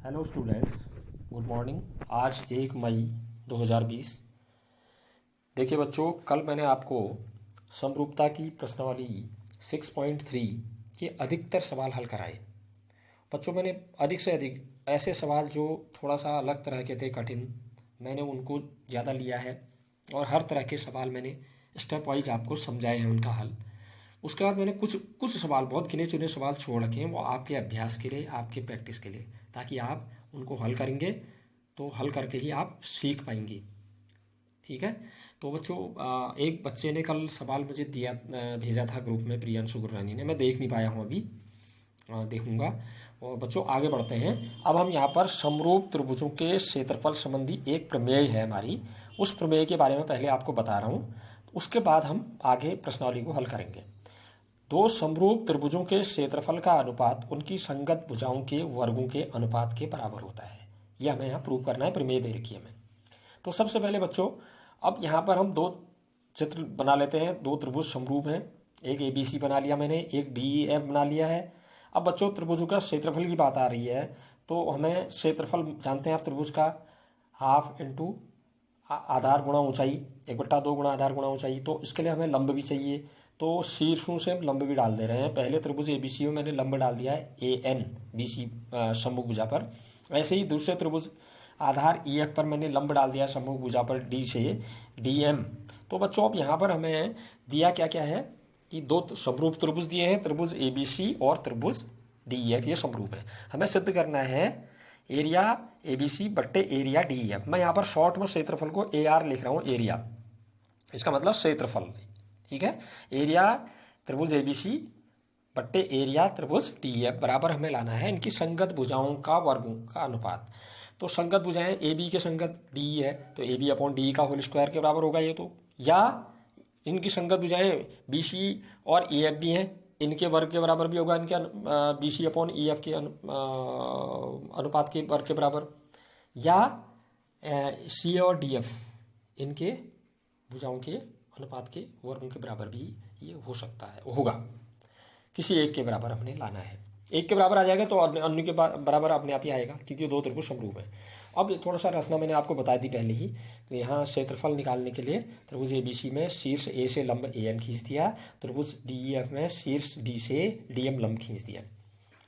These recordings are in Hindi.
Hello students, good morning. आज 1 मई 2020। देखिए बच्चों, कल मैंने आपको समरूपता की प्रश्नावली 6.3 के अधिकतर सवाल हल कराए। बच्चों, मैंने अधिक से अधिक ऐसे सवाल जो थोड़ा सा अलग तरह के थे, कठिन, मैंने उनको ज़्यादा लिया है और हर तरह के सवाल मैंने स्टेप वाइज आपको समझाए हैं उनका हल। उसके बाद मैंने कुछ कुछ सवाल, बहुत गिने चुने सवाल छोड़ रखे हैं, वो आपके अभ्यास के लिए, आपके प्रैक्टिस के लिए, ताकि आप उनको हल करेंगे तो हल करके ही आप सीख पाएंगे। ठीक है। तो बच्चों, एक बच्चे ने कल सवाल मुझे दिया, भेजा था ग्रुप में, प्रियांशु गुररानी ने। मैं देख नहीं पाया हूँ अभी, देखूंगा। और बच्चों आगे बढ़ते हैं। अब हम यहाँ पर समरूप त्रिभुजों के क्षेत्रफल संबंधी एक प्रमेय है हमारी, उस प्रमेय के बारे में पहले आपको बता रहा हूँ। उसके बाद हम आगे प्रश्नावली को हल करेंगे। दो समरूप त्रिभुजों के क्षेत्रफल का अनुपात उनकी संगत भुजाओं के वर्गों के अनुपात के बराबर होता है। यह हमें यहाँ प्रूव करना है, प्रमेय दे रखी है हमें। तो सबसे पहले बच्चों, अब यहाँ पर हम दो चित्र बना लेते हैं। दो त्रिभुज समरूप हैं, एक ABC बना लिया मैंने, एक DEF बना लिया है। अब बच्चों त्रिभुजों का क्षेत्रफल की बात आ रही है, तो हमें क्षेत्रफल जानते हैं आप, त्रिभुज का हाफ इंटू आधार गुणा ऊंचाई, 1/2 गुणा आधार गुणा ऊंचाई। तो इसके लिए हमें लंब भी चाहिए, तो शीर्षों से हम लंब भी डाल दे रहे हैं। पहले त्रिभुज ABC में मैंने लंब डाल दिया है AN BC सम्मुख भुजा पर। ऐसे ही दूसरे त्रिभुज आधार EF पर मैंने लंब डाल दिया सम्मुख भुजा पर D से DM। तो बच्चों अब यहाँ पर हमें दिया क्या क्या है कि दो समरूप त्रिभुज दिए हैं, त्रिभुज ABC और त्रिभुज DEF, ये समरूप है। हमें सिद्ध करना है एरिया ABC बट्टे एरिया DEF। मैं यहाँ पर शॉर्ट में क्षेत्रफल को AR लिख रहा हूँ, एरिया, इसका मतलब क्षेत्रफल। ठीक है। एरिया त्रिभुज ABC बट्टे एरिया त्रिभुज DEF बराबर हमें लाना है इनकी संगत भुजाओं का वर्गों का अनुपात। तो संगत भुजाएं AB के संगत DE है, तो AB अपॉन DE का होल स्क्वायर के बराबर होगा ये तो। या इनकी संगत भुजाएं BC और EF भी हैं, इनके वर्ग के बराबर भी होगा, इनके BC अपॉन EF के अनुपात के वर्ग के बराबर। या CA और DF इनके भुजाओं के अनुपात के वर्गों के बराबर भी ये हो सकता है, होगा। किसी एक के बराबर हमने लाना है, एक के बराबर आ जाएगा तो अन्य के बराबर अपने आप ही आएगा, क्योंकि दो त्रिभुज समरूप है। अब थोड़ा सा रचना मैंने आपको बता दी पहले ही। तो यहाँ क्षेत्रफल निकालने के लिए त्रिभुज ABC में शीर्ष A से लंब AN खींच दिया, त्रिभुज DEF में शीर्ष D से DM लंब खींच दिया।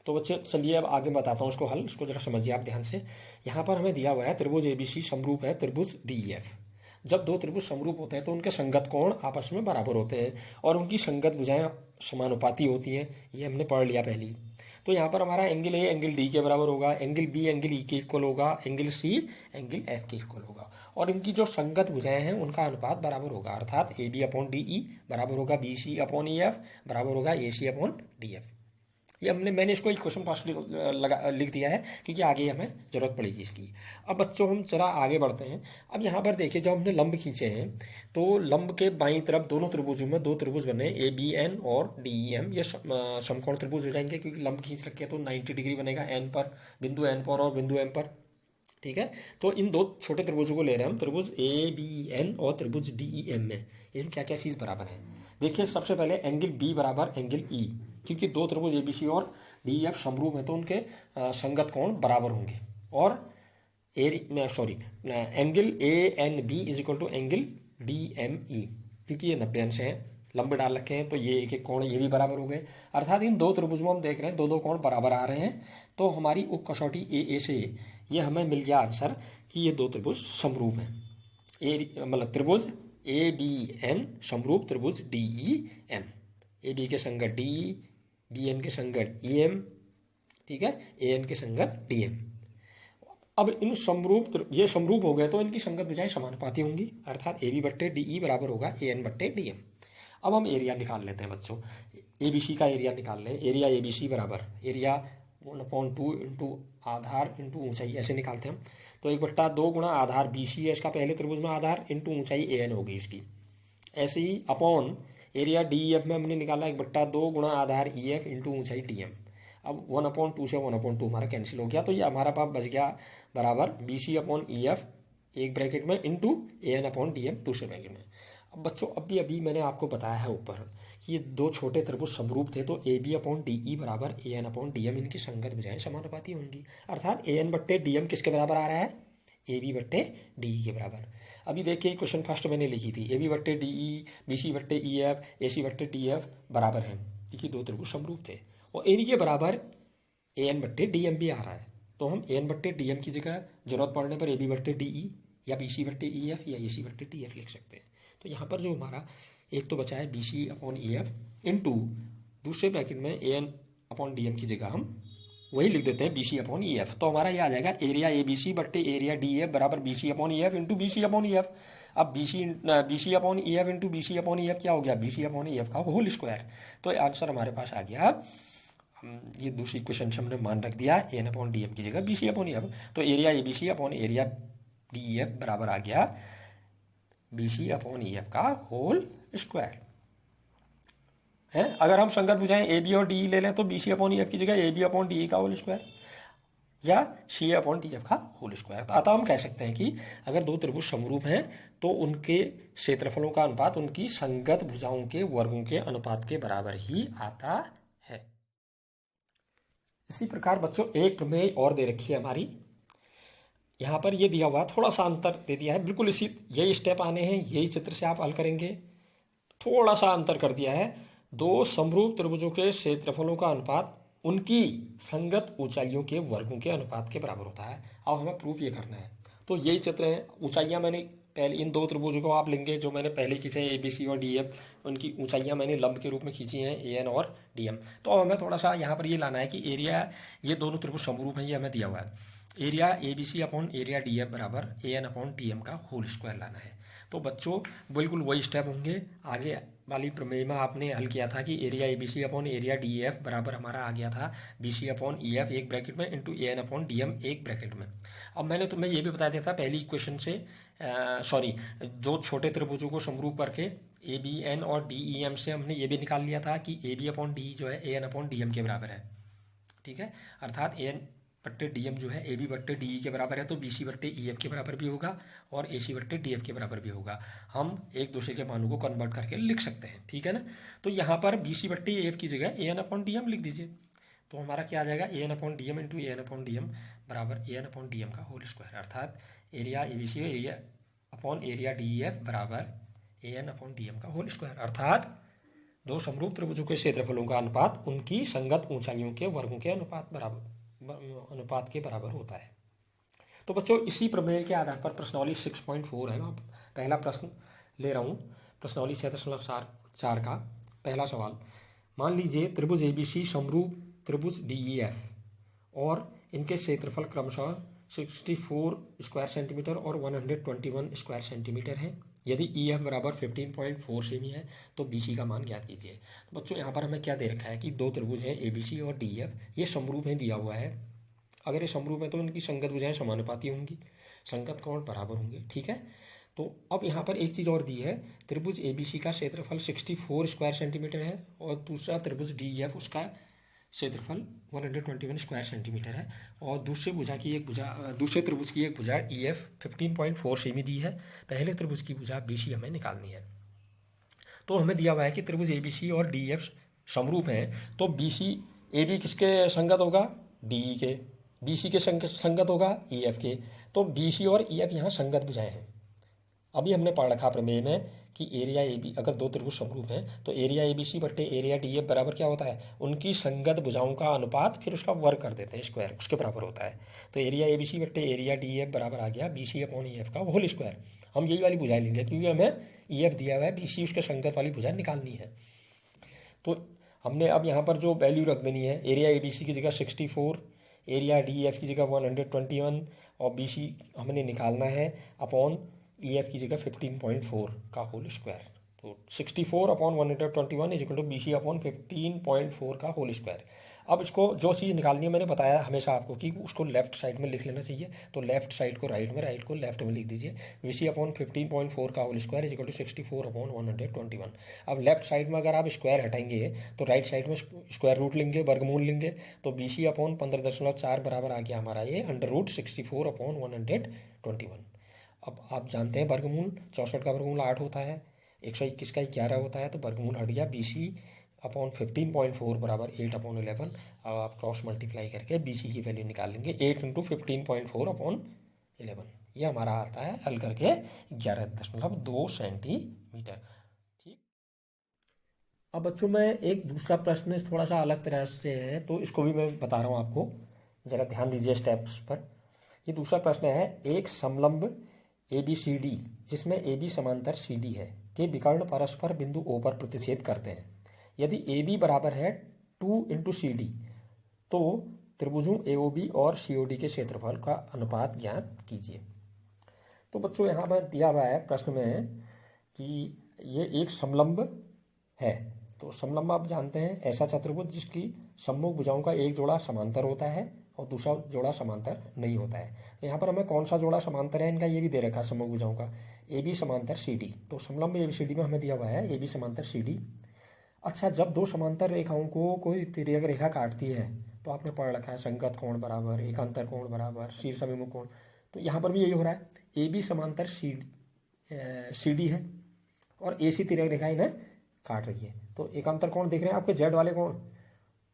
तो बच्चे चलिए अब आगे बताता हूँ उसको हल, उसको जरा समझिए आप ध्यान से। यहाँ पर हमें दिया हुआ है त्रिभुज ABC समरूप है त्रिभुज DEF। जब दो त्रिभुज समरूप होते हैं तो उनके संगत कोण आपस में बराबर होते हैं और उनकी संगत भुजाएं समानुपाती होती हैं, ये हमने पढ़ लिया पहले ही। तो यहाँ पर हमारा एंगल A एंगल D के बराबर होगा, एंगल B एंगल E के इक्वल होगा, एंगल C एंगल F के इक्वल होगा, और इनकी जो संगत भुजाएं हैं उनका अनुपात बराबर होगा, अर्थात AB अपॉन DE बराबर होगा BC अपॉन EF बराबर होगा AC अपॉन DF। ये मैंने इसको एक क्वेश्चन पास लिख दिया है, क्योंकि आगे हमें जरूरत पड़ेगी इसकी। अब बच्चों हम जरा आगे बढ़ते हैं। अब यहाँ पर देखिए, जो हमने लंब खींचे हैं, तो लंब के बाईं तरफ दोनों त्रिभुजों में दो त्रिभुज बने ABN और DEM, ये समकोण त्रिभुज हो जाएंगे, क्योंकि लंब खींच रखे तो 90 डिग्री बनेगा N पर, बिंदु N पर और बिंदु M पर। ठीक है। तो इन दो छोटे त्रिभुजों को ले रहे हैं हम, त्रिभुज ABN और त्रिभुज DEM में इसमें क्या क्या चीज़ बराबर है। देखिए सबसे पहले एंगल B बराबर एंगल E, क्योंकि दो त्रिभुज ABC और DEF समरूप है तो उनके संगत कोण बराबर होंगे। और angle ANB is equal to angle DME, क्योंकि ये 90 अंश हैं, लंब डाल रखे हैं, तो ये एक एक कोण ये भी बराबर हो गए। अर्थात इन दो त्रिभुजों में हम देख रहे हैं दो दो कोण बराबर आ रहे हैं। तो हमारी उप कसौटी AA से ये हमें मिल गया आंसर कि ये दो त्रिभुज समरूप हैं। मतलब त्रिभुज ABN समरूप त्रिभुज DEM, AB के संगत DE, BN के संगत EM, ठीक है, AN के संगत DM। अब इन ये समरूप हो गए तो इनकी संगत भुजाएं समानुपाती होंगी, अर्थात AB बट्टे DE बराबर होगा AN बट्टे DM। अब हम एरिया निकाल लेते हैं बच्चों, ABC का एरिया निकाल लें। एरिया ABC बराबर एरिया 1/2 इंटू आधार इंटू ऊंचाई, ऐसे निकालते हैं हम। तो 1/2 गुणा आधार BC है इसका, पहले त्रिभुज में आधार, इंटू ऊंचाई AN होगी इसकी। ऐसे ही अपॉन एरिया DEF में हमने निकाला 1/2 गुणा आधार EF इंटू ऊंचाई DM। अब 1/2 से 1/2 हमारा कैंसिल हो गया, तो ये हमारा पास बच गया बराबर BC अपॉन EF एक ब्रैकेट में इंटू AN अपॉन DM दूसरे ब्रैकेट में। अब बच्चों अभी मैंने आपको बताया है ऊपर ये दो छोटे त्रिभुज समरूप थे तो A B upon D E बराबर A N upon D M, इनकी संगत भुजाएं समानुपाती होंगी। अर्थात ए एन बट्टे डी एम किसके बराबर आ रहा है, ए बी बट्टे डी ई के बराबर। अभी देखिए क्वेश्चन फर्स्ट मैंने लिखी थी, ए बी बट्टे डी ई, बी सी बट्टे ई एफ, ए सी बट्टे डी एफ बराबर हैं, क्योंकि दो त्रिभुज समरूप थे, और इनके बराबर ए एन बट्टे डी एम भी आ रहा है। तो हम ए एन बट्टे डी एम की जगह जरूरत पड़ने पर ए बी बट्टे डी ई या बी सी बट्टे ई एफ या ए सी बट्टे डी एफ लिख सकते हैं। तो यहाँ पर जो हमारा एक तो बचा है B C upon E F into दूसरे ब्रैकेट में A N upon D M की जगह हम वही लिख देते हैं B C upon E F. तो हमारा ये आ जाएगा एरिया ए बी सी बट्टे एरिया डी एफ बराबर B C upon E F into B C upon E F. अब B C upon E F into B C upon E F क्या हो गया, B C upon E F का होल स्क्वायर। तो आंसर हमारे पास आ गया, ये दूसरी क्वेश्चन से हमने मान रख दिया A N upon D M की जगह B C upon E F. तो area A B C upon area D F बराबर आ गया B C upon E F का होल स्क्वायर है। अगर हम संगत बुझाएं ए बी और डी ले लें तो B C upon E F की जगह ए बी अपॉन डी का होल स्क्वायर या सी अपॉन डी एफ का होल स्क्वायर। तो अतः हम कह सकते हैं कि अगर दो त्रिभुज समरूप हैं तो उनके क्षेत्रफलों का अनुपात उनकी संगत भुजाओं के वर्गों के अनुपात के बराबर ही आता है। इसी प्रकार बच्चों एक प्रमेय और दे रखी है हमारी, यहाँ पर ये दिया हुआ थोड़ा सा अंतर दे दिया है, बिल्कुल इसी यही स्टेप आने हैं, यही चित्र से आप हल करेंगे, थोड़ा सा अंतर कर दिया है। दो समरूप त्रिभुजों के क्षेत्रफलों का अनुपात उनकी संगत ऊंचाइयों के वर्गों के अनुपात के बराबर होता है। अब हमें प्रूफ ये करना है। तो यही चित्र है, ऊंचाइयां मैंने पहले इन दो त्रिभुजों को आप लेंगे जो मैंने पहले खींचे हैं ए बी सी और डी एफ, उनकी ऊंचाइयां मैंने लंब के रूप में खींची हैं ए एन और डी एम। तो अब हमें थोड़ा सा यहाँ पर ये लाना है कि एरिया, ये दोनों त्रिभुज समरूप हैं, ये हमें दिया हुआ है, area A B C upon area D F बराबर A N upon D M का होल स्क्वायर लाना है। तो बच्चों बिल्कुल वही स्टेप होंगे। आगे वाली प्रमेय में आपने हल किया था कि area A B C upon area D F बराबर हमारा आ गया था B C upon E F एक ब्रैकेट में into A N upon D M एक ब्रैकेट में। अब मैंने तुम्हें ये भी बता दिया था पहली इक्वेशन से, दो छोटे त्रिभुजों को समरूप करके ए बी एन और डी ई एम से हमने ये भी निकाल लिया था कि ए बी अपॉन डी जो है ए एन अपॉन डी एम के बराबर है। ठीक है, अर्थात ए एन बट्टे डी एम जो है ए बी बट्टे डी ई के बराबर है, तो बी सी बट्टे ई एफ के बराबर भी होगा और ए सी बट्टे डी एफ के बराबर भी होगा। हम एक दूसरे के मानों को कन्वर्ट करके लिख सकते हैं, ठीक है ना। तो यहाँ पर बी सी बट्टे ए एफ की जगह A N upon D M लिख दीजिए। तो हमारा क्या आ जाएगा, A N upon D M into A N upon D M बराबर A N upon D M का होल स्क्वायर। अर्थात area A B C area upon area D E F बराबर A N upon D M का होल स्क्वायर। अर्थात दो समरूप त्रिभुजों के क्षेत्रफलों का अनुपात उनकी संगत ऊंचाइयों के वर्गों के अनुपात के बराबर होता है। तो बच्चों इसी प्रमेय के आधार पर प्रश्नावली 6.4 है, मैं पहला प्रश्न ले रहा हूँ। प्रश्नावली 6.4 का पहला सवाल, मान लीजिए त्रिभुज एबीसी समरूप त्रिभुज डीईएफ और इनके क्षेत्रफल क्रमशः 64 स्क्वायर सेंटीमीटर और 121 स्क्वायर सेंटीमीटर है। यदि ई एफ बराबर 15.4 सेमी है तो बी सी का मान ज्ञात कीजिए। तो बच्चों यहाँ पर हमें क्या दे रखा है कि दो त्रिभुज हैं ए बी सी और डी एफ, ये समरूप हैं दिया हुआ है। अगर ये समरूप है तो इनकी संगत भुजाएं समानुपाती होंगी, संगत कोण बराबर होंगे, ठीक है। तो अब यहाँ पर एक चीज़ और दी है, त्रिभुज ए बी सी का क्षेत्रफल 64 स्क्वायर सेंटीमीटर है और दूसरा त्रिभुज डी एफ उसका क्षेत्रफल 121 स्क्वायर सेंटीमीटर है और दूसरे त्रिभुज की एक भुजा ई एफ 15.4 सेमी दी है। पहले त्रिभुज की भुजा बी सी हमें निकालनी है। तो हमें दिया हुआ है कि त्रिभुज ए बी सी और डी एफ समरूप हैं, तो बी सी ए बी किसके संगत होगा, डी ई के, बी सी के संगत होगा ई एफ के। तो बी सी और ई एफ यहाँ संगत भुजाएं हैं। अभी हमने पढ़ रखा प्रमेय में कि एरिया ए बी, अगर दो त्रिभुज समरूप हैं तो एरिया ए बी सी बट्टे एरिया डी एफ बराबर क्या होता है, उनकी संगत भुजाओं का अनुपात फिर उसका वर्ग कर देते हैं, स्क्वायर उसके बराबर होता है। तो एरिया ए बी सी बट्टे एरिया डी एफ बराबर आ गया B C upon E F का होल स्क्वायर। हम यही वाली भुजाएं लेंगे क्योंकि हमें ई एफ दिया हुआ है, बी सी उसके संगत वाली भुजा निकालनी है। तो हमने अब यहाँ पर जो वैल्यू रख देनी है, एरिया ए बी सी की जगह 64, एरिया डी एफ की जगह 121 और बी सी हमने निकालना है अपॉन ई एफ की जगह 15.4 का होल स्क्वायर। तो 64 upon 121 is equal to B C upon 15.4 का होल स्क्वायर। अब इसको जो चीज़ निकालनी है मैंने बताया हमेशा आपको कि उसको लेफ्ट साइड में लिख लेना चाहिए। तो लेफ्ट साइड को राइट में, राइट को लेफ्ट में लिख दीजिए। बी सी अपॉन 15.4 का whole square is equal to 64 upon 121। अब लेफ्ट साइड में अगर आप स्क्वायर हटाएंगे तो राइट साइड में स्क्वायर रूट लेंगे, वर्गमूल लेंगे। तो बी सी अपॉन 15.4 बराबर आ गया हमारा ये अंडर रूट 64 अपॉन 121। अब आप जानते हैं वर्गमूल 64 का वर्गमूल 8 होता है, 121 का 11 होता है तो वर्गमूल हट गया, BC अपॉन 15.4 बराबर 8/11। अब आप क्रॉस मल्टीप्लाई करके BC की वैल्यू निकाल लेंगे, 8 इंटू 15.4/11, ये हमारा आता है हल करके 11.2 सेंटीमीटर। ठीक। अब बच्चों में एक दूसरा प्रश्न थोड़ा सा अलग तरह से है, तो इसको भी मैं बता रहा हूँ आपको, जरा ध्यान दीजिए स्टेप्स पर। ये दूसरा प्रश्न है, एक समलंब ABCD जिसमें AB समांतर CD है के विकर्ण परस्पर बिंदु O पर प्रतिच्छेद करते हैं। यदि AB बराबर है 2 इंटू CD तो त्रिभुजों AOB और COD के क्षेत्रफल का अनुपात ज्ञात कीजिए। तो बच्चों यहाँ पर दिया हुआ है प्रश्न में कि ये एक समलंब है। तो समलंब आप जानते हैं ऐसा चतुर्भुज जिसकी सम्मुख भुजाओं का एक जोड़ा समांतर होता है और दूसरा जोड़ा समांतर नहीं होता है। तो यहाँ पर हमें कौन सा जोड़ा समांतर है इनका ये भी दे रखा है सम्मुख भुजाओं का, AB समांतर CD। तो समलंब ABCD में हमें दिया हुआ है AB समांतर CD। अच्छा, जब दो समांतर रेखाओं को कोई तिर्यक रेखा काटती है तो आपने पढ़ रखा है संगत कोण बराबर, एकांतर कोण बराबर, शीर्षाभिमुख कोण। तो यहाँ पर भी यही हो रहा है, AB समांतर CD है और AC तिर्यक रेखा इन्हें काट रही है। तो एकांतर कोण देख रहे हैं आपके Z वाले कोण,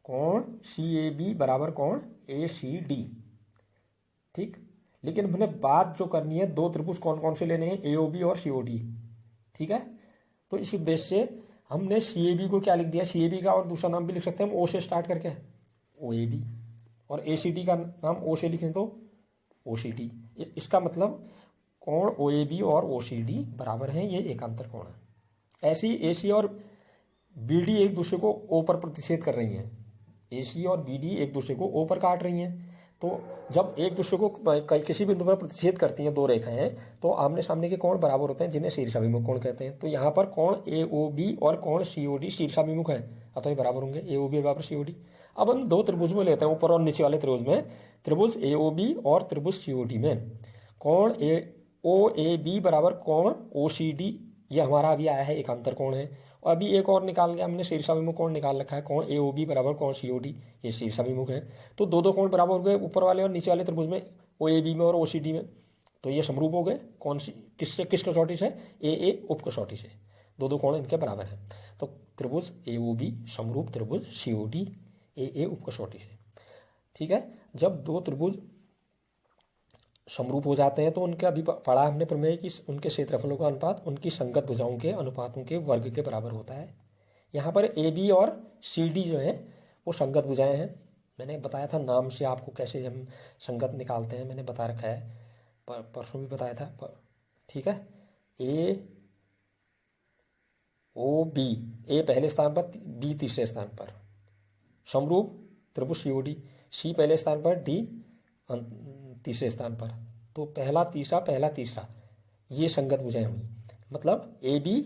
कोण CAB बराबर कोण ACD। ठीक, लेकिन हमें बात जो करनी है दो त्रिभुज कौन कौन से लेने हैं, AOB और COD। ठीक है, तो इस उद्देश्य से हमने CAB को क्या लिख दिया, CAB का और दूसरा नाम भी लिख सकते हैं हम O से स्टार्ट करके OAB, और ACD का नाम O से लिखें तो OCD। इसका मतलब कोण OAB और OCD बराबर हैं, ये एकांतर कोण है। ऐसे ही AC और BD एक दूसरे को O पर प्रतिच्छेद कर रही हैं, AC और BD एक दूसरे को O पर काट रही हैं। तो जब एक दूसरे को किसी बिंदु पर प्रतिच्छेद करती हैं दो रेखाएं, तो आमने सामने के कोण बराबर होते हैं जिन्हें शीर्षाभिमुख कोण कहते हैं। तो यहाँ पर कोण AOB और कोण COD शीर्षाभिमुख है, अतः ये बराबर होंगे, AOB बराबर COD। अब हम दो त्रिभुज में लेते हैं, ऊपर और नीचे वाले त्रिभुज में, त्रिभुज AOB और त्रिभुज COD में कोण OAB बराबर कोण OCD, ये हमारा अभी आया है एकांतर कोण है। और अभी एक और निकाल गया हमने, शीर्षाभिमुख कोण निकाल रखा है, कोण AOB बराबर कोण COD, ये शीर्षाभिमुख है। तो दो दो कोण बराबर हो गए ऊपर वाले और नीचे वाले त्रिभुज में, OAB में और OCD में। तो ये समरूप हो गए, कौन सी किससे, किस कसौटी से, AA उप कसौटी से, दो दो कोण इनके बराबर हैं। तो त्रिभुज AOB समरूप त्रिभुज COD AA उप कसौटी से। ठीक है, जब दो त्रिभुज समरूप हो जाते हैं तो उनके, अभी पढ़ा हमने प्रमेय कि उनके क्षेत्रफलों का अनुपात उनकी संगत भुजाओं के अनुपातों के वर्ग के बराबर होता है। यहाँ पर AB और CD जो है वो संगत भुजाएं हैं। मैंने बताया था नाम से आपको कैसे हम संगत निकालते हैं, मैंने बता रखा है, परसों भी बताया था। ठीक है, AOB, A पहले स्थान पर, B तीसरे स्थान पर, समरूप त्रिभुज COD, C पहले स्थान पर, D तीसरे स्थान पर। तो पहला तीसरा ये संगत भुजाएं हुई, मतलब AB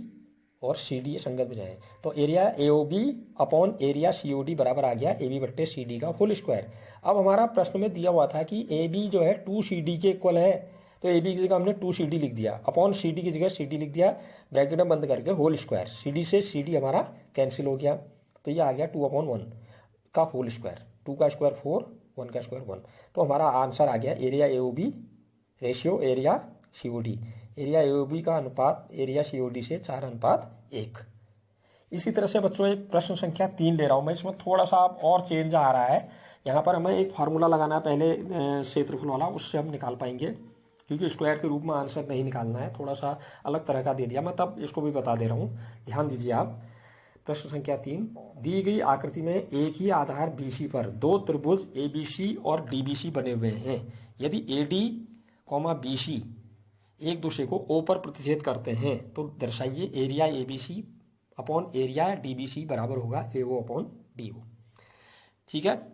और CD ये संगत भुजाएं। तो area AOB upon area COD बराबर आ गया AB बट्टे CD का होल स्क्वायर। अब हमारा प्रश्न में दिया हुआ था कि AB जो है 2CD के इक्वल है, तो AB की जगह हमने 2CD लिख दिया, अपॉन CD की जगह CD लिख दिया, ब्रैकेट में बंद करके होल स्क्वायर, CD से CD हमारा कैंसिल हो गया, तो ये आ गया 2/1 का होल स्क्वायर, 2 का स्क्वायर 4, 1 का स्क्वायर 1। तो हमारा आंसर आ गया area AOB ratio area COD, area AOB का अनुपात एरिया COD से 4:1। इसी तरह से बच्चों एक प्रश्न संख्या 3 ले रहा हूं मैं, इसमें थोड़ा सा और चेंज आ रहा है। यहाँ पर हमें एक फार्मूला लगाना है पहले क्षेत्रफल वाला, उससे हम निकाल पाएंगे, क्योंकि स्क्वायर के रूप में आंसर नहीं निकालना है, थोड़ा सा अलग तरह का दे दिया मैं, तब इसको भी बता दे रहा हूँ, ध्यान दीजिए आप। प्रश्न संख्या 3, दी गई आकृति में एक ही आधार BC पर दो त्रिभुज ABC और DBC बने हुए हैं। यदि AD, BC एक दूसरे को O पर प्रतिच्छेद करते हैं तो दर्शाइए area ABC upon area DBC बराबर होगा AO अपॉन DO। ठीक है,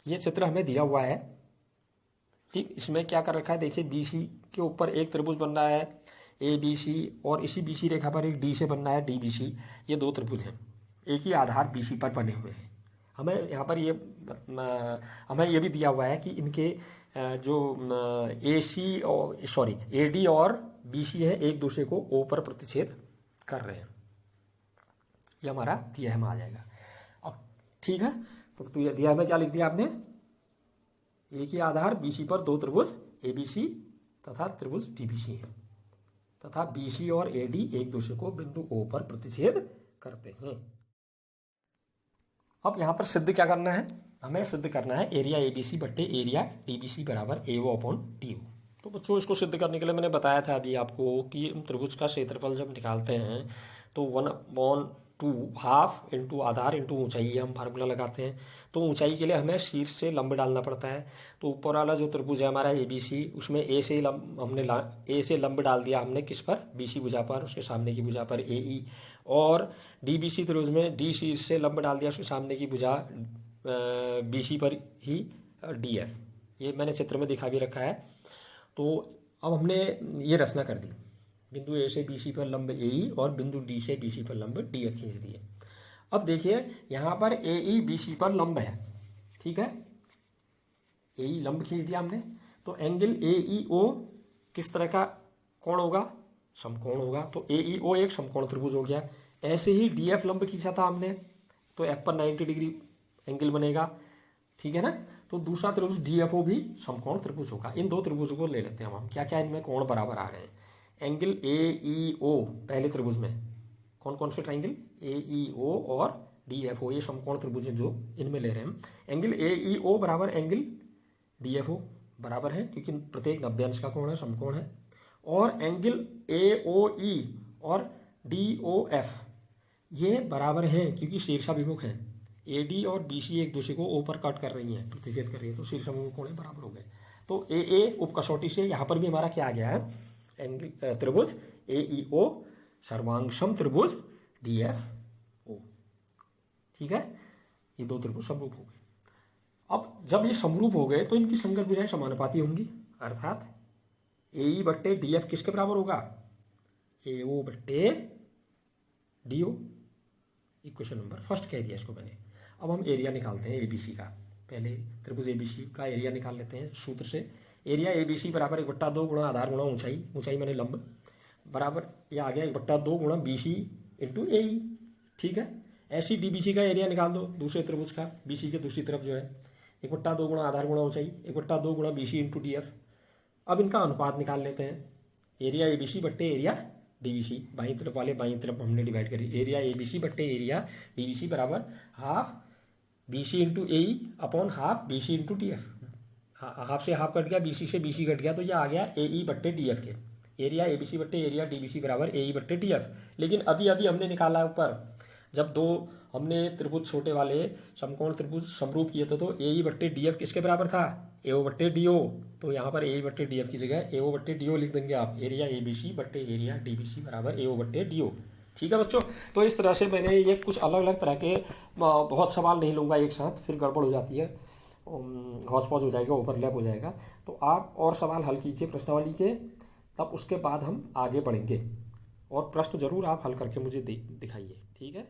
ये चित्र हमें दिया हुआ है। ठीक, इसमें क्या कर रखा है देखिए, BC के ऊपर एक त्रिभुज बन रहा है ABC और इसी BC रेखा पर एक D से बन रहा है DBC, ये दो त्रिभुज हैं, एक ही आधार BC पर बने हुए हैं। हमें यहाँ पर हमें ये भी दिया हुआ है कि इनके जो AD और BC है एक दूसरे को O पर प्रतिच्छेद कर रहे हैं, ये हमारा दिया में आ जाएगा। अब ठीक है, तो ये दिया में क्या लिख दिया आपने, एक ही आधार BC पर दो त्रिभुज ABC तथा त्रिभुज DBC है। तथा BC और AD एक दूसरे को बिंदु O पर प्रतिच्छेद करते हैं। अब यहाँ पर सिद्ध क्या करना है, हमें सिद्ध करना है एरिया ABC बट्टे एरिया DBC बराबर AO अपॉन DO। तो बच्चों इसको सिद्ध करने के लिए मैंने बताया था अभी आपको कि त्रिभुज का क्षेत्रफल जब निकालते हैं तो 1/2 हाफ इंटू आधार इंटू ऊंचाई हम फार्मूला लगाते हैं। तो ऊंचाई के लिए हमें शीर्ष से लंब डालना पड़ता है। तो ऊपर वाला जो त्रिभुज है हमारा ABC, उसमें A से लंब डाल दिया हमने किस पर, BC भुजा पर, उसके सामने की भुजा पर AE। और DBC त्रिभुज में D शीर्ष से लंब डाल दिया उसके सामने की भुजा BC पर ही DF। ये मैंने चित्र में दिखा भी रखा है। तो अब हमने ये रचना कर दी, बिंदु A से BC पर लंब AE और बिंदु D से BC पर लंब DF खींच दिए। अब देखिए यहाँ पर AE BC पर लंब है, ठीक है, AE लंब खींच दिया हमने। तो एंगल AEO किस तरह का कोण होगा, समकोण होगा। तो AEO एक समकोण त्रिभुज हो गया। ऐसे ही DF लंब खींचा था हमने, तो F पर 90 डिग्री एंगल बनेगा, ठीक है ना। तो दूसरा त्रिभुज DFO भी समकोण त्रिभुज होगा। इन दो त्रिभुजों को ले लेते हैं हम क्या क्या इनमें कोण बराबर आ रहे हैं। एंगल AEO पहले त्रिभुज में कौन कौन से ट्राइंगल, AEO और DFO, ये समकोण त्रिभुज है जो इनमें ले रहे हैं हम। एंगल AEO बराबर एंगल DFO बराबर है क्योंकि प्रत्येक 90 अंश का कोण है, समकोण है। और एंगल AOE और DOF ये बराबर है क्योंकि शीर्षाभिमुख है। AD और BC एक दूसरे को O पर कट कर रही हैं, प्रतिच्छेद कर रही है, तो शीर्षाभिमुख कोण बराबर हो गए। तो AA उप कसौटी से यहाँ पर भी हमारा क्या आ गया है, एंगल त्रिभुज AEO सर्वांगसम त्रिभुज DFO, ठीक है। ये दो त्रिभुज समरूप हो गए। अब जब ये समरूप हो गए तो इनकी संगत भुजाएं समानुपाती होंगी, अर्थात AE बट्टे DF किसके बराबर होगा, AO बट्टे DO। इक्वेशन नंबर फर्स्ट कह दिया इसको मैंने। अब हम एरिया निकालते हैं ABC का। पहले त्रिभुज ABC का एरिया निकाल लेते हैं सूत्र से। एरिया ABC बराबर 1/2 गुणा आधार गुणा ऊंचाई, ऊंचाई मैंने लंब, बराबर ये आ गया 1/2 गुणा BC इंटू AE, ठीक है। ऐसी DBC का एरिया निकाल दो दूसरे त्रिभुज का, BC के दूसरी तरफ जो है 1/2 गुणा आधार गुणा ऊंचाई, 1/2 गुणा BC इंटू DF। अब इनका अनुपात निकाल लेते हैं। एरिया ABC बट्टे एरिया DBC, बाई तरफ वाले बाई तरफ हमने डिवाइड करी। एरिया ABC बट्टे एरिया DBC बराबर half BC into AE upon half BC into DF। Half से हाफ कट गया, BC से BC कट गया, तो ये आ गया AE बट्टे DF के। एरिया ABC बट्टे एरिया DBC बराबर AE बट्टे DF। लेकिन अभी अभी हमने निकाला ऊपर, जब दो हमने त्रिभुज छोटे वाले समकोण त्रिभुज समरूप किए थे तो AE बट्टे DF किसके बराबर था, AO बट्टे DO। तो यहाँ पर AE बट्टे DF की जगह AO बट्टे DO लिख देंगे आप। एरिया ABC बट्टे एरिया DBC बराबर AO बट्टे DO, ठीक है बच्चों। तो इस तरह से मैंने ये कुछ अलग अलग तरह के, बहुत सवाल नहीं लूँगा एक साथ, फिर गड़बड़ हो जाती है, हौच पौच हो जाएगा, ओवरलैप हो जाएगा। तो आप और सवाल हल कीजिए प्रश्नावली के, तब उसके बाद हम आगे बढ़ेंगे। और प्रश्न जरूर आप हल करके मुझे दिखाइए, ठीक है।